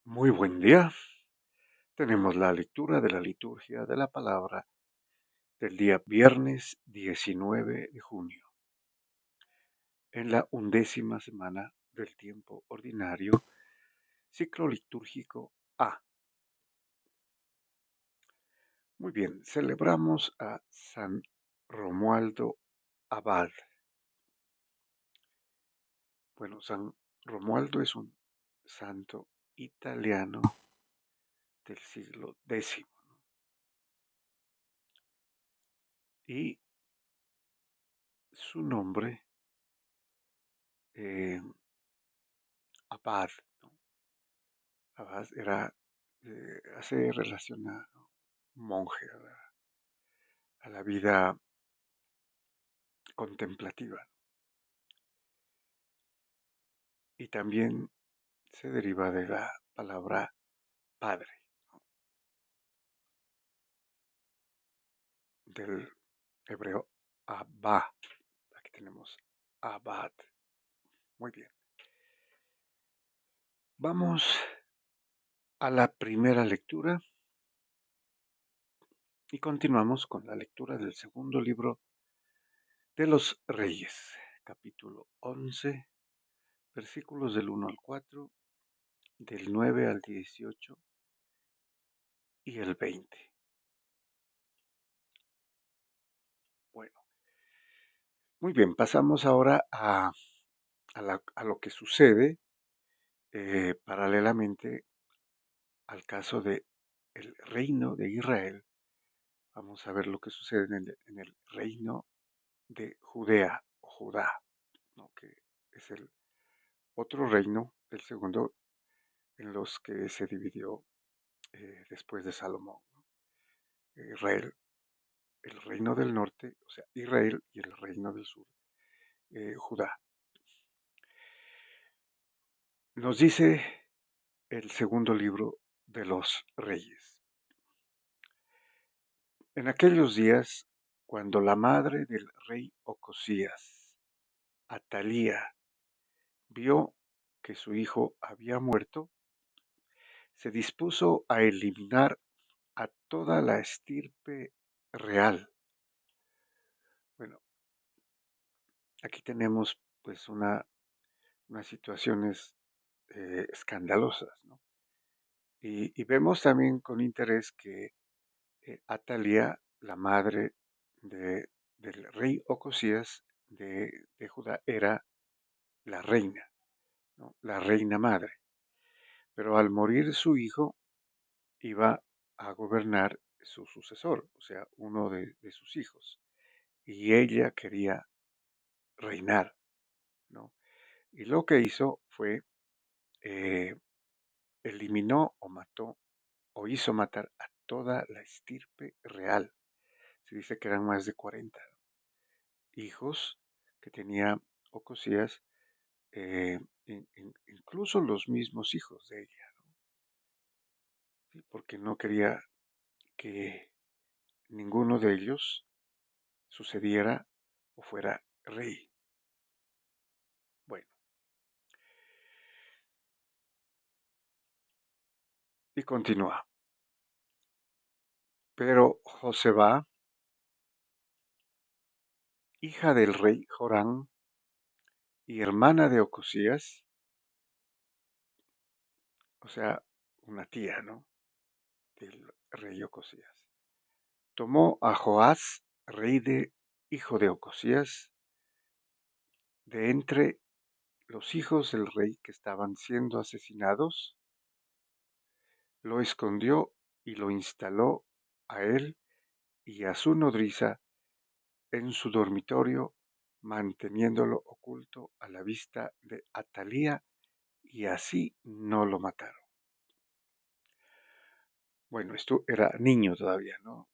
Muy buen día. Tenemos la lectura de la liturgia de la palabra del día viernes 19 de junio, en la 11ª semana del tiempo ordinario, ciclo litúrgico A. Muy bien, celebramos a San Romualdo Abad. Bueno, San Romualdo es un santo italiano del siglo X y su nombre, eh, Abad, ¿no? Abad hace relación a monje, a la vida contemplativa. Y también se deriva de la palabra padre, ¿no? Del hebreo Abba. Aquí tenemos Abad. Muy bien. Vamos a la primera lectura y continuamos con la lectura del segundo libro de los Reyes, capítulo 11, versículos del 1 al 4, del 9 al 18 y el 20. Bueno, muy bien, pasamos ahora a lo que sucede paralelamente al caso de el reino de Israel. Vamos a ver lo que sucede en el reino de Judea o Judá, ¿no? Que es el otro reino, el segundo en los que se dividió después de Salomón, ¿no? Israel, el reino del norte, o sea, Israel, y el reino del sur, Judá. Nos dice el segundo libro de los Reyes. En aquellos días, cuando la madre del rey Ocosías, Atalía, vio que su hijo había muerto, se dispuso a eliminar a toda la estirpe real. Bueno, aquí tenemos pues unas situaciones escandalosas, ¿no? Y vemos también con interés que Atalía, la madre de, del rey Ocosías de Judá, era la reina, ¿no? La reina madre. Pero al morir su hijo, iba a gobernar su sucesor, o sea, uno de sus hijos. Y ella quería reinar, ¿no? Y lo que hizo fue eh, eliminó o mató o hizo matar a toda la estirpe real. Se dice que eran más de 40 hijos que tenía Ocosías, eh, incluso los mismos hijos de ella, ¿sí? Porque no quería que ninguno de ellos sucediera o fuera rey. Bueno, y continúa. Pero Joseba, hija del rey Joram y hermana de Ocosías, o sea, una tía, ¿no? Del rey Ocosías, tomó a Joás, hijo de Ocosías, de entre los hijos del rey que estaban siendo asesinados, lo escondió y lo instaló a él y a su nodriza en su dormitorio, manteniéndolo oculto a la vista de Atalía, y así no lo mataron. Bueno, esto era niño todavía, ¿no?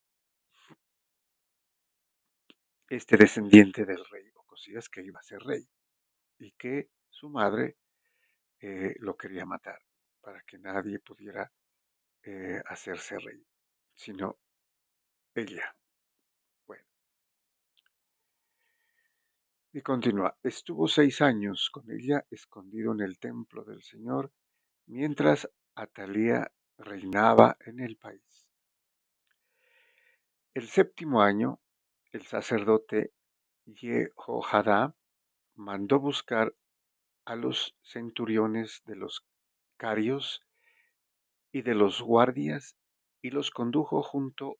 Este descendiente del rey Ocosías que iba a ser rey y que su madre lo quería matar para que nadie pudiera hacerse rey, sino ella. Bueno, y continúa. Estuvo 6 años con ella escondido en el templo del Señor, mientras Atalía reinaba en el país. El séptimo año, el sacerdote Jehojadá mandó buscar a los centuriones de los carios y de los guardias y los condujo junto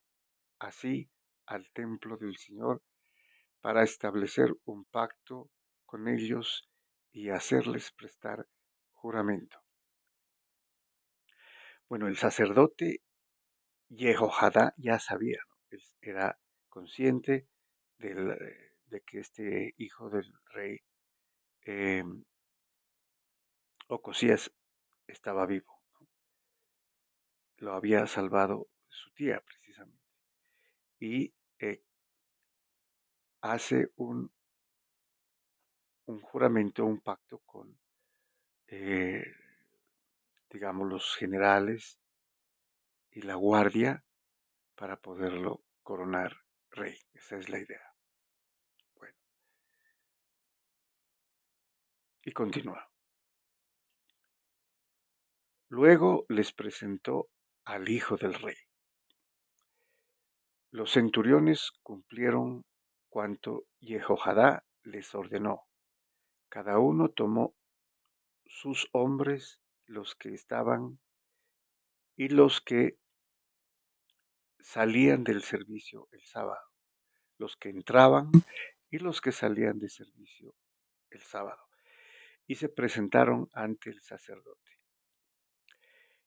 así al templo del Señor para establecer un pacto con ellos y hacerles prestar juramento. Bueno, el sacerdote Jehojadá ya sabía, ¿no? Él era consciente de que este hijo del rey eh, Ocosías estaba vivo, ¿no? Lo había salvado su tía precisamente. Y hace un juramento, un pacto con, eh, digamos, los generales y la guardia para poderlo coronar rey. Esa es la idea. Bueno, y continúa. Luego les presentó al hijo del rey. Los centuriones cumplieron cuanto Jehojadá les ordenó. Cada uno tomó sus hombres, los que estaban y los que salían del servicio el sábado, los que entraban y los que salían de servicio el sábado, y se presentaron ante el sacerdote.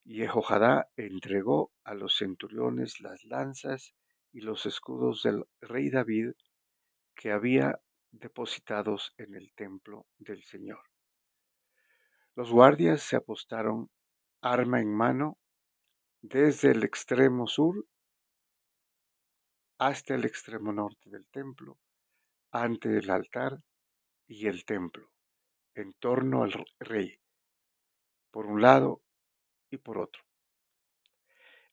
Jehojadá entregó a los centuriones las lanzas y los escudos del rey David que había depositados en el templo del Señor. Los guardias se apostaron arma en mano desde el extremo sur hasta el extremo norte del templo, ante el altar y el templo, en torno al rey, por un lado y por otro.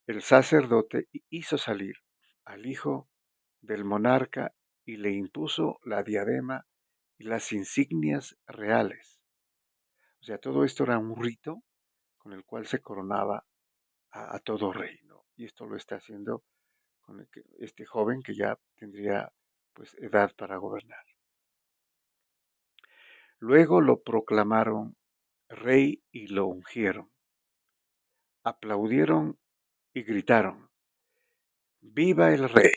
El sacerdote hizo salir al hijo del monarca y le impuso la diadema y las insignias reales. O sea, todo esto era un rito con el cual se coronaba a todo rey, ¿no? Y esto lo está haciendo con este joven que ya tendría pues edad para gobernar. Luego lo proclamaron rey y lo ungieron. Aplaudieron y gritaron, ¡Viva el rey!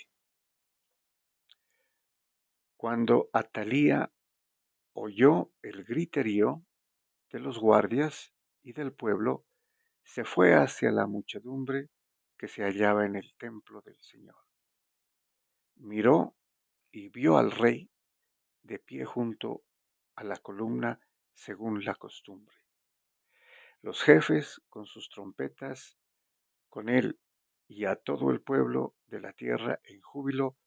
Cuando Atalía oyó el griterío de los guardias y del pueblo, se fue hacia la muchedumbre que se hallaba en el templo del Señor. Miró y vio al rey de pie junto a la columna según la costumbre. Los jefes con sus trompetas, con él y a todo el pueblo de la tierra en júbilo,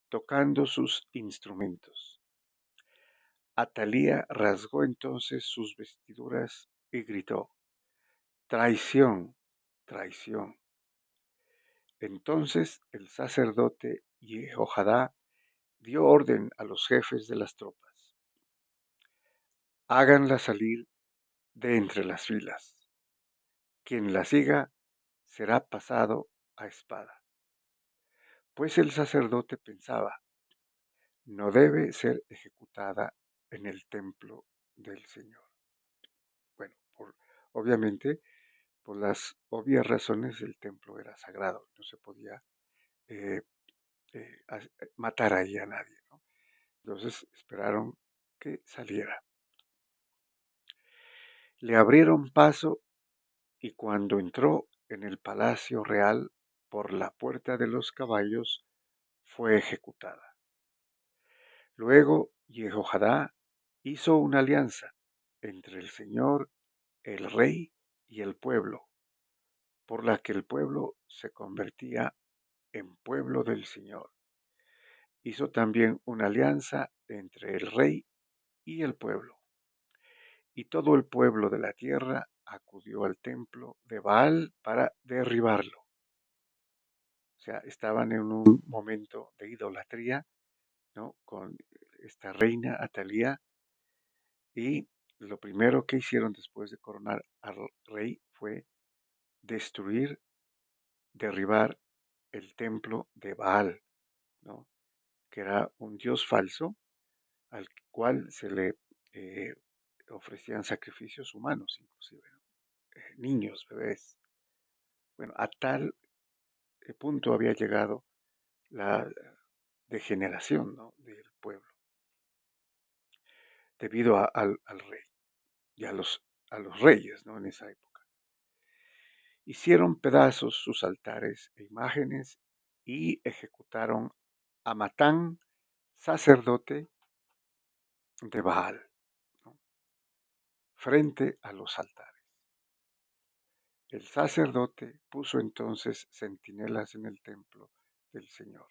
tocando sus instrumentos. Atalía rasgó entonces sus vestiduras y gritó, traición, traición. Entonces el sacerdote Jehojadá dio orden a los jefes de las tropas, háganla salir de entre las filas. Quien la siga será pasado a espada. Pues el sacerdote pensaba, no debe ser ejecutada en el templo del Señor. Bueno, obviamente, por las obvias razones, el templo era sagrado, no se podía eh, matar ahí a nadie, ¿no? Entonces esperaron que saliera. Le abrieron paso y cuando entró en el palacio real por la puerta de los caballos, fue ejecutada. Luego Jehojadá hizo una alianza entre el Señor, el rey y el pueblo, por la que el pueblo se convertía en pueblo del Señor. Hizo también una alianza entre el rey y el pueblo. Y todo el pueblo de la tierra acudió al templo de Baal para derribarlo. O sea, estaban en un momento de idolatría, ¿no? Con esta reina Atalía, y lo primero que hicieron después de coronar al rey fue destruir, derribar el templo de Baal, ¿no? Que era un dios falso al cual se le eh, ofrecían sacrificios humanos, inclusive, ¿no? Niños, bebés. Bueno, a tal punto había llegado la degeneración, ¿no?, del pueblo, debido al rey y a los reyes, ¿no?, en esa época. Hicieron pedazos sus altares e imágenes y ejecutaron a Matán, sacerdote de Baal, ¿no?, frente a los altares. El sacerdote puso entonces centinelas en el templo del Señor.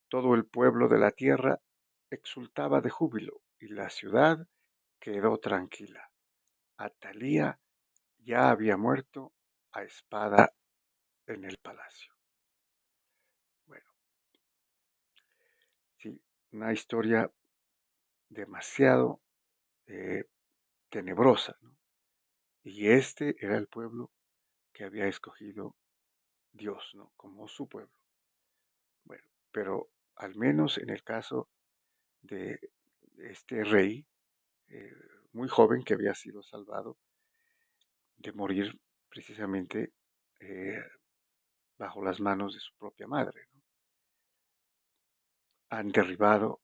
Todo el pueblo de la tierra exultaba de júbilo y la ciudad quedó tranquila. Atalía ya había muerto a espada en el palacio. Bueno, sí, una historia demasiado eh, tenebrosa, ¿no? Y este era el pueblo que había escogido Dios, ¿no?, como su pueblo. Bueno, pero al menos en el caso de este rey, eh, muy joven, que había sido salvado de morir precisamente eh, bajo las manos de su propia madre, ¿no? Han derribado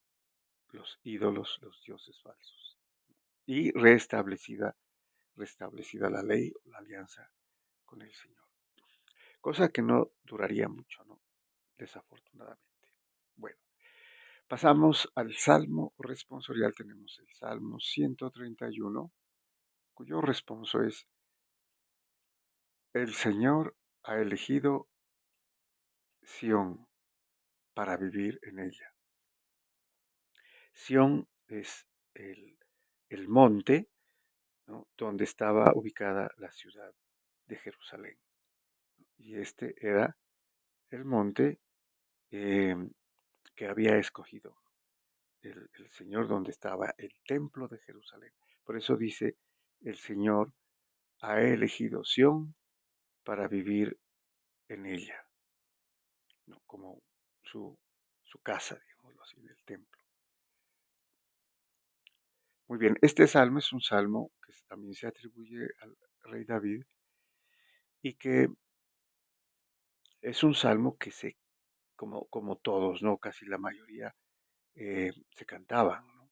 los ídolos, los dioses falsos, y restablecida la ley o la alianza con el Señor. Cosa que no duraría mucho, ¿no?, desafortunadamente. Bueno, pasamos al Salmo responsorial. Tenemos el Salmo 131, cuyo responso es: el Señor ha elegido Sión para vivir en ella. Sión es el, el monte, ¿no?, donde estaba ubicada la ciudad de Jerusalén. Y este era el monte eh, que había escogido el Señor, donde estaba el templo de Jerusalén. Por eso dice: el Señor ha elegido Sión para vivir en ella, ¿no?, como su, su casa, digámoslo así, del templo. Muy bien, este salmo es un salmo que también se atribuye al rey David y que es un salmo que como todos, ¿no?, casi la mayoría se cantaban, ¿no?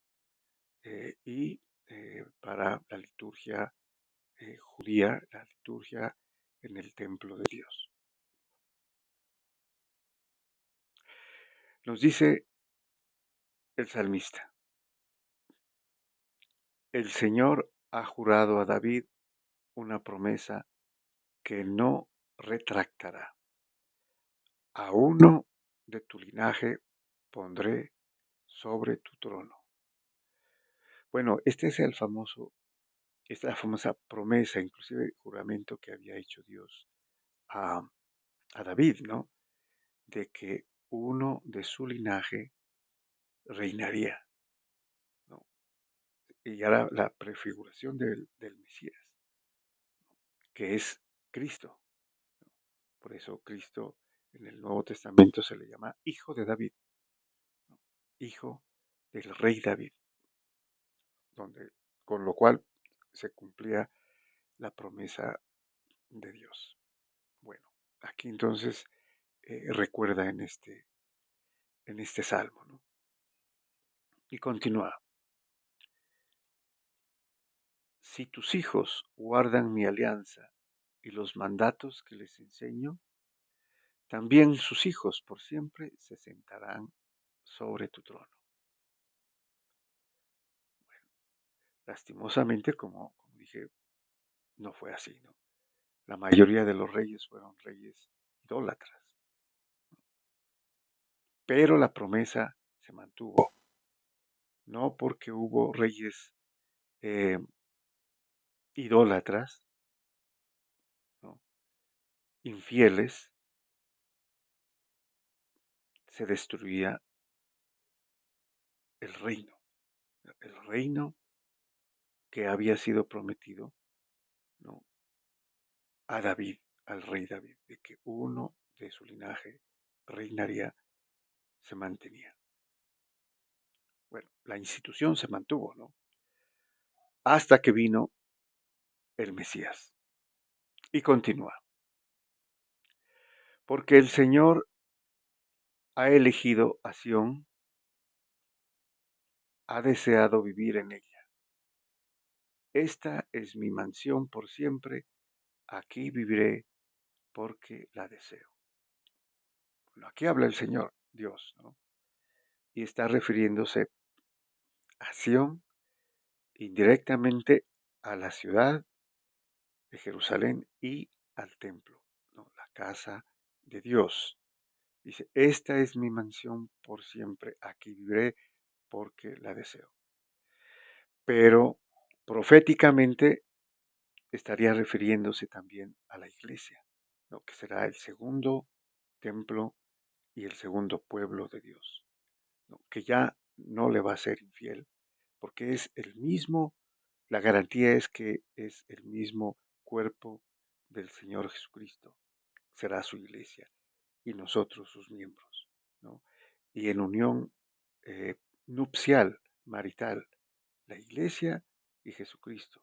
Para la liturgia judía, la liturgia en el templo de Dios. Nos dice el salmista: el Señor ha jurado a David una promesa que no retractará. A uno de tu linaje pondré sobre tu trono. Bueno, este es esta famosa promesa, inclusive juramento que había hecho Dios a, a David, ¿no?, de que uno de su linaje reinaría, ¿no? Y era la prefiguración del Mesías, que es Cristo. Por eso Cristo en el Nuevo Testamento se le llama Hijo de David, ¿no?, Hijo del Rey David, donde, con lo cual se cumplía la promesa de Dios. Bueno, aquí entonces recuerda en este salmo, ¿no? Y continúa: si tus hijos guardan mi alianza y los mandatos que les enseño, también sus hijos por siempre se sentarán sobre tu trono. Lastimosamente, como dije, no fue así, ¿no? La mayoría de los reyes fueron reyes idólatras, pero la promesa se mantuvo, no porque hubo reyes eh, idólatras, ¿no?, infieles, se destruía el reino que había sido prometido, ¿no?, a David, al rey David, de que uno de su linaje reinaría, se mantenía. Bueno, la institución se mantuvo, ¿no? Hasta que vino el Mesías. Y continúa. Porque el Señor ha elegido a Sión, ha deseado vivir en ella. Esta es mi mansión por siempre, aquí viviré porque la deseo. Bueno, aquí habla el Señor, Dios, ¿no? Y está refiriéndose a Sión, indirectamente a la ciudad de Jerusalén y al templo, ¿no? La casa de Dios. Dice, esta es mi mansión por siempre, aquí viviré porque la deseo. Pero proféticamente estaría refiriéndose también a la iglesia, ¿no? Que será el segundo templo y el segundo pueblo de Dios, ¿no? Que ya no le va a ser infiel, porque es el mismo, la garantía es que es el mismo cuerpo del Señor Jesucristo, será su iglesia y nosotros sus miembros, ¿no? Y en unión eh, nupcial, marital, la iglesia y Jesucristo,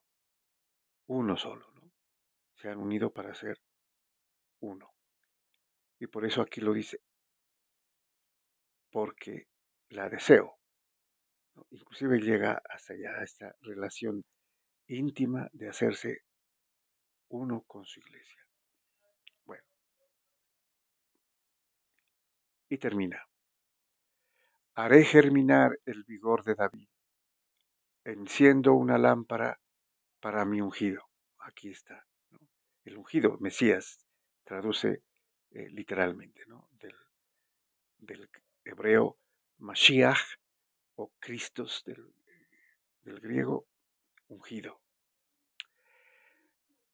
uno solo, ¿no? Se han unido para ser uno. Y por eso aquí lo dice, porque la deseo, ¿no? Inclusive llega hasta allá esta relación íntima de hacerse uno con su iglesia. Bueno, y termina. Haré germinar el vigor de David, enciendo una lámpara para mi ungido. Aquí está, ¿no? El ungido, Mesías, traduce literalmente, ¿no? Del hebreo Mashiach o Christos del griego ungido.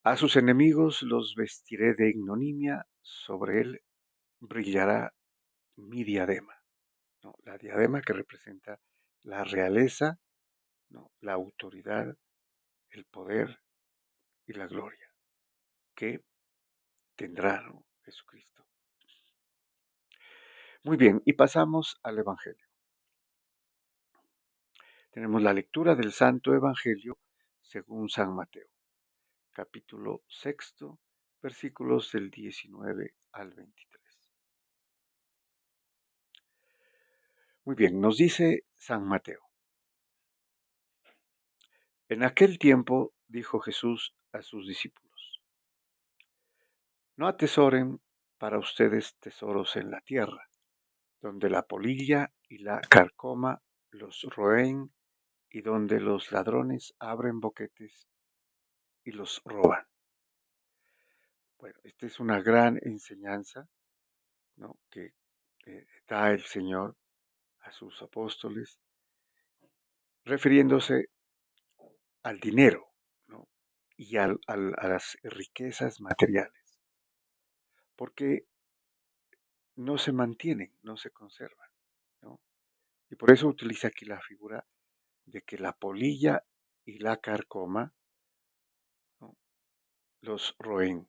A sus enemigos los vestiré de ignominia, sobre él brillará mi diadema, ¿no? La diadema que representa la realeza, ¿no? La autoridad, el poder y la gloria que tendrá, ¿no? Jesucristo. Muy bien, y pasamos al Evangelio. Tenemos la lectura del Santo Evangelio según San Mateo, capítulo sexto, versículos del 19 al 23. Muy bien, nos dice San Mateo. En aquel tiempo dijo Jesús a sus discípulos, no atesoren para ustedes tesoros en la tierra, donde la polilla y la carcoma los roen y donde los ladrones abren boquetes y los roban. Bueno, esta es una gran enseñanza, ¿no? Que da el Señor a sus apóstoles, refiriéndose al dinero, ¿no? Y a las riquezas materiales, porque no se mantienen, no se conservan, ¿no? Y por eso utiliza aquí la figura de que la polilla y la carcoma, ¿no? Los roen,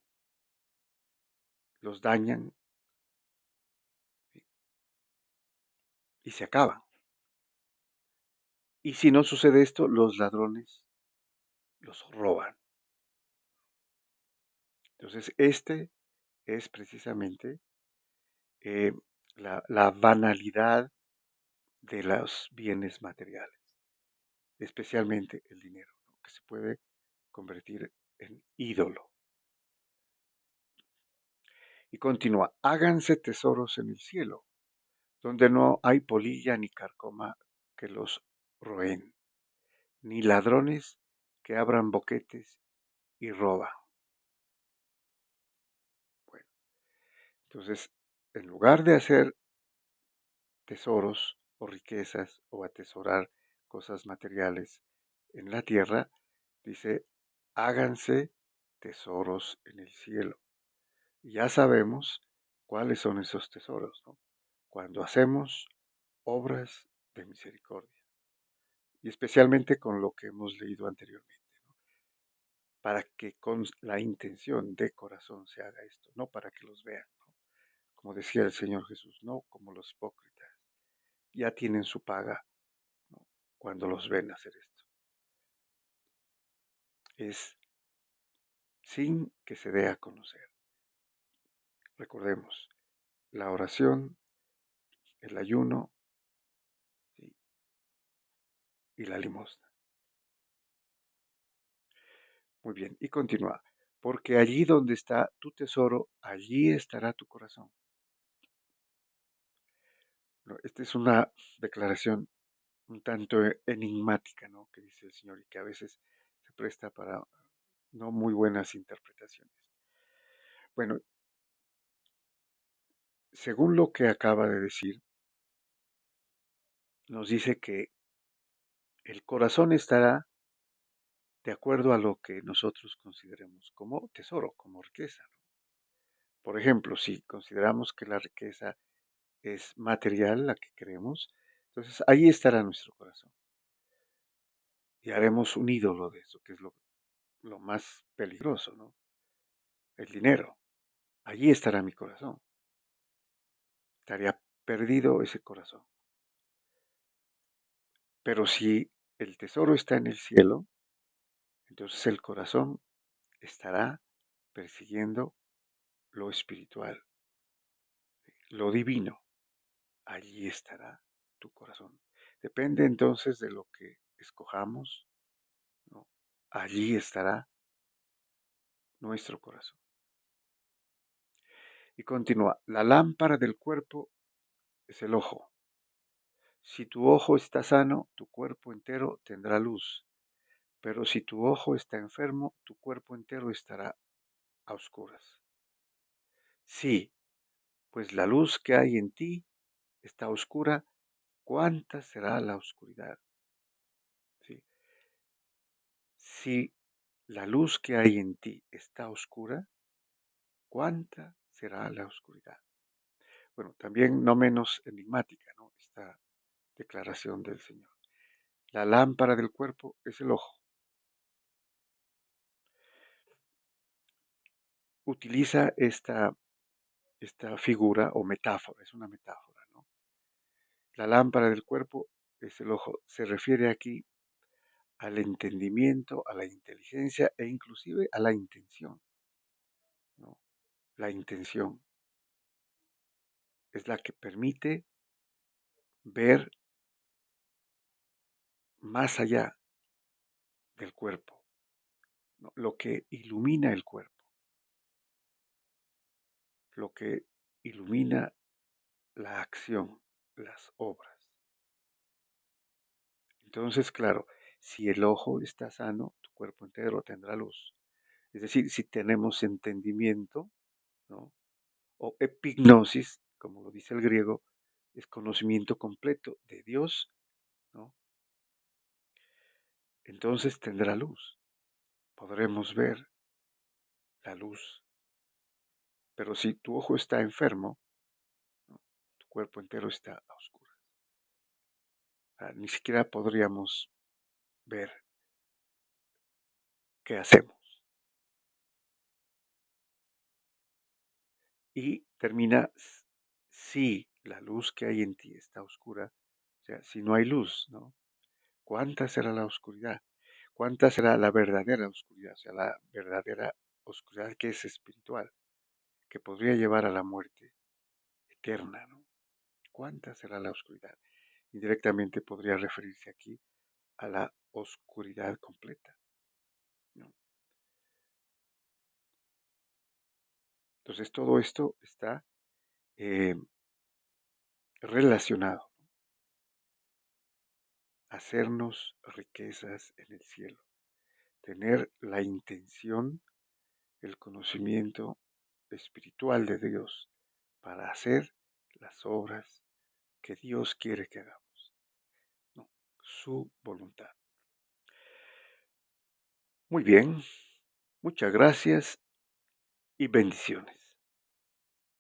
los dañan y se acaban. Y si no sucede esto, los ladrones los roban. Entonces, este es precisamente eh, la banalidad de los bienes materiales, especialmente el dinero, ¿no? Que se puede convertir en ídolo. Y continúa, háganse tesoros en el cielo, donde no hay polilla ni carcoma que los roen, ni ladrones que abran boquetes y roban. Bueno, entonces, en lugar de hacer tesoros o riquezas o atesorar cosas materiales en la tierra, dice, háganse tesoros en el cielo. Y ya sabemos cuáles son esos tesoros, ¿no? Cuando hacemos obras de misericordia, y especialmente con lo que hemos leído anteriormente, ¿no? para que con la intención de corazón se haga esto, no para que los vean, ¿no? Como decía el Señor Jesús, no como los hipócritas, ya tienen su paga, ¿no? Cuando los ven hacer esto. Es sin que se dé a conocer. Recordemos, la oración, el ayuno, ¿sí? Y la limosna. Muy bien, y continúa. Porque allí donde está tu tesoro, allí estará tu corazón. ¿No? Esta es una declaración un tanto enigmática, ¿no? Que dice el Señor y que a veces se presta para no muy buenas interpretaciones. Bueno, según lo que acaba de decir, nos dice que el corazón estará de acuerdo a lo que nosotros consideremos como tesoro, como riqueza. Por ejemplo, si consideramos que la riqueza es material, la que creemos, entonces ahí estará nuestro corazón. Y haremos un ídolo de eso, que es lo más peligroso, ¿no? El dinero. Allí estará mi corazón. Estaría perdido ese corazón. Pero si el tesoro está en el cielo, entonces el corazón estará persiguiendo lo espiritual, lo divino. Allí estará tu corazón. Depende entonces de lo que escojamos, ¿no? Allí estará nuestro corazón. Y continúa, la lámpara del cuerpo es el ojo. Si tu ojo está sano, tu cuerpo entero tendrá luz. Pero si tu ojo está enfermo, tu cuerpo entero estará a oscuras. Sí, pues la luz que hay en ti está oscura. ¿Cuánta será la oscuridad? Sí. Si la luz que hay en ti está oscura, ¿cuánta será la oscuridad? Bueno, también no menos enigmática, ¿no? Esta declaración del Señor. La lámpara del cuerpo es el ojo. Utiliza esta figura o metáfora, es una metáfora, ¿no? La lámpara del cuerpo es el ojo. Se refiere aquí al entendimiento, a la inteligencia e inclusive a la intención, ¿no? La intención es la que permite ver más allá del cuerpo, ¿no? Lo que ilumina el cuerpo, lo que ilumina la acción, las obras. Entonces, claro, si el ojo está sano, tu cuerpo entero tendrá luz. Es decir, si tenemos entendimiento, ¿no? O epignosis, como lo dice el griego, es conocimiento completo de Dios, ¿no? Entonces tendrá luz. Podremos ver la luz. Pero si tu ojo está enfermo, ¿no? Tu cuerpo entero está a oscuras. Ni siquiera podríamos ver qué hacemos. Y termina, si la luz que hay en ti está oscura, o sea, si no hay luz, ¿no? ¿Cuánta será la oscuridad? ¿Cuánta será la verdadera oscuridad? O sea, la verdadera oscuridad que es espiritual, que podría llevar a la muerte eterna, ¿no? ¿Cuánta será la oscuridad? Indirectamente podría referirse aquí a la oscuridad completa, ¿no? Entonces todo esto está eh, relacionado, a hacernos riquezas en el cielo, tener la intención, el conocimiento espiritual de Dios para hacer las obras que Dios quiere que hagamos, ¿no? Su voluntad. Muy bien, muchas gracias y bendiciones.